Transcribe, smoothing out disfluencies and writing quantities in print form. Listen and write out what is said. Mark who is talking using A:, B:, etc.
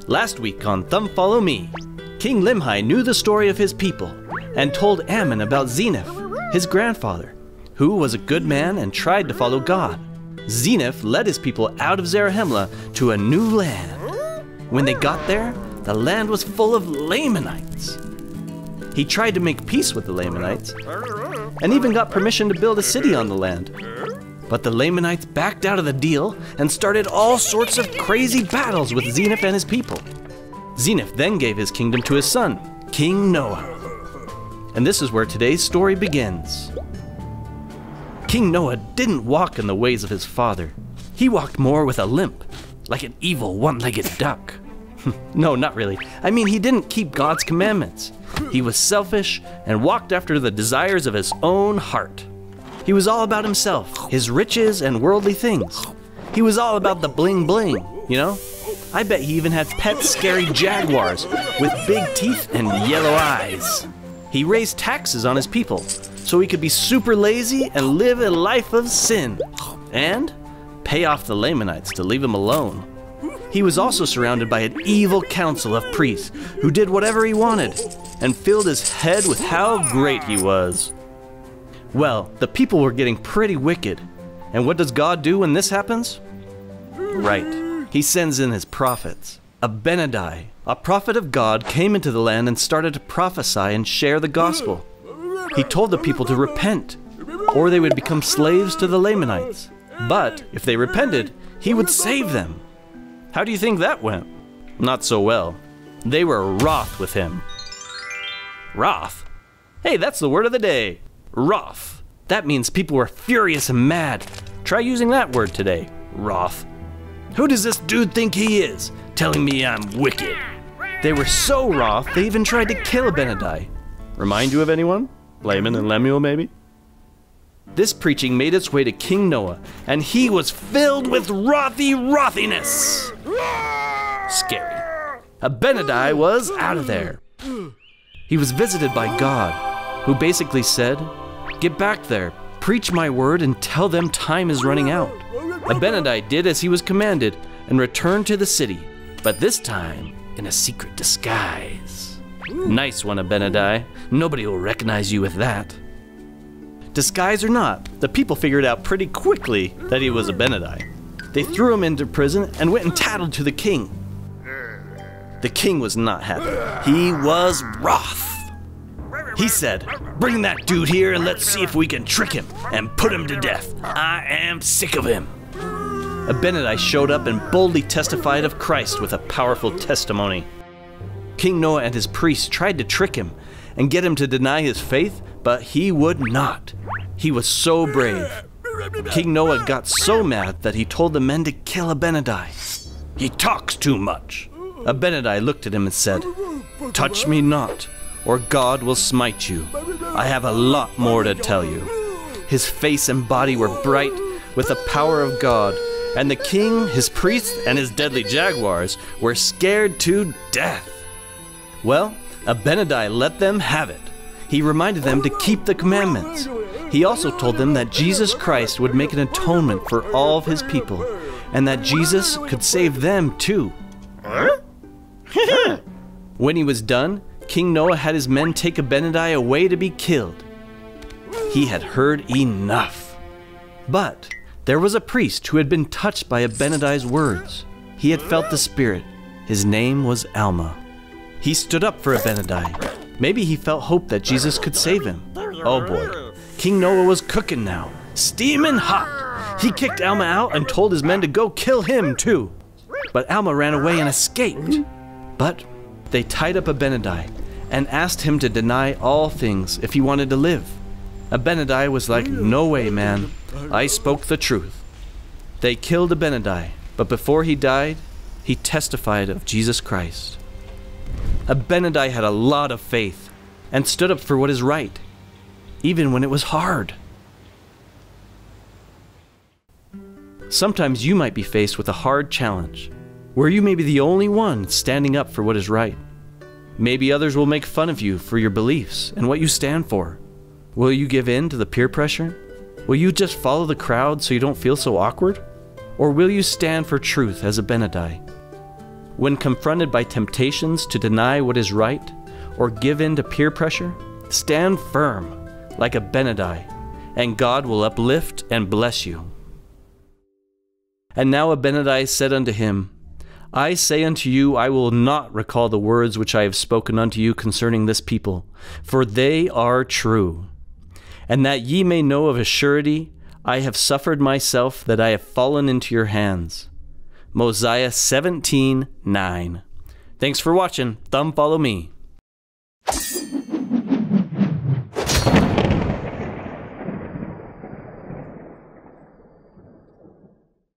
A: Last week on Thumb Follow Me, King Limhi knew the story of his people and told Ammon about Zenith, his grandfather, who was a good man and tried to follow God. Zenith led his people out of Zarahemla to a new land. When they got there, the land was full of Lamanites. He tried to make peace with the Lamanites and even got permission to build a city on the land. But the Lamanites backed out of the deal and started all sorts of crazy battles with Zenith and his people. Zenith then gave his kingdom to his son, King Noah. And this is where today's story begins. King Noah didn't walk in the ways of his father. He walked more with a limp, like an evil one-legged duck. No, not really. I mean, he didn't keep God's commandments. He was selfish and walked after the desires of his own heart. He was all about himself, his riches and worldly things. He was all about the bling-bling, you know? I bet he even had pet scary jaguars with big teeth and yellow eyes. He raised taxes on his people so he could be super lazy and live a life of sin. And pay off the Lamanites to leave him alone. He was also surrounded by an evil council of priests who did whatever he wanted and filled his head with how great he was. Well, the people were getting pretty wicked. And what does God do when this happens? Right, he sends in his prophets. Abinadi, a prophet of God, came into the land and started to prophesy and share the gospel. He told the people to repent, or they would become slaves to the Lamanites. But if they repented, he would save them. How do you think that went? Not so well. They were wroth with him. Wroth? Hey, that's the word of the day. Wroth. That means people were furious and mad. Try using that word today. Wroth. Who does this dude think he is, telling me I'm wicked? They were so wroth, they even tried to kill Abinadi. Remind you of anyone? Laman and Lemuel, maybe? This preaching made its way to King Noah, and he was filled with rothiness. Scary. Abinadi was out of there. He was visited by God, who basically said, "Get back there, preach my word, and tell them time is running out." Abinadi did as he was commanded and returned to the city, but this time in a secret disguise. Nice one, Abinadi. Nobody will recognize you with that. Disguise or not, the people figured out pretty quickly that he was Abinadi. They threw him into prison and went and tattled to the king. The king was not happy. He was wroth. He said, "Bring that dude here and let's see if we can trick him and put him to death. I am sick of him." Abinadi showed up and boldly testified of Christ with a powerful testimony. King Noah and his priests tried to trick him and get him to deny his faith, but he would not. He was so brave. King Noah got so mad that he told the men to kill Abinadi. "He talks too much." Abinadi looked at him and said, "Touch me not, or God will smite you. I have a lot more to tell you." His face and body were bright with the power of God, and the king, his priests, and his deadly jaguars were scared to death. Well, Abinadi let them have it. He reminded them to keep the commandments. He also told them that Jesus Christ would make an atonement for all of his people, and that Jesus could save them too. When he was done, King Noah had his men take Abinadi away to be killed. He had heard enough. But there was a priest who had been touched by Abinadi's words. He had felt the Spirit. His name was Alma. He stood up for Abinadi. Maybe he felt hope that Jesus could save him. Oh boy, King Noah was cooking now, steaming hot. He kicked Alma out and told his men to go kill him too. But Alma ran away and escaped. But they tied up Abinadi and asked him to deny all things if he wanted to live. Abinadi was like, "No way, man. I spoke the truth." They killed Abinadi, but before he died, he testified of Jesus Christ. Abinadi had a lot of faith and stood up for what is right, even when it was hard. Sometimes you might be faced with a hard challenge, where you may be the only one standing up for what is right. Maybe others will make fun of you for your beliefs and what you stand for. Will you give in to the peer pressure? Will you just follow the crowd so you don't feel so awkward? Or will you stand for truth as Abinadi? When confronted by temptations to deny what is right or give in to peer pressure, stand firm like Abinadi, and God will uplift and bless you. And now Abinadi said unto him, I say unto you, I will not recall the words which I have spoken unto you concerning this people, for they are true. And that ye may know of a surety, I have suffered myself that I have fallen into your hands. Mosiah 17:9. Thanks for watching. Thumb follow me.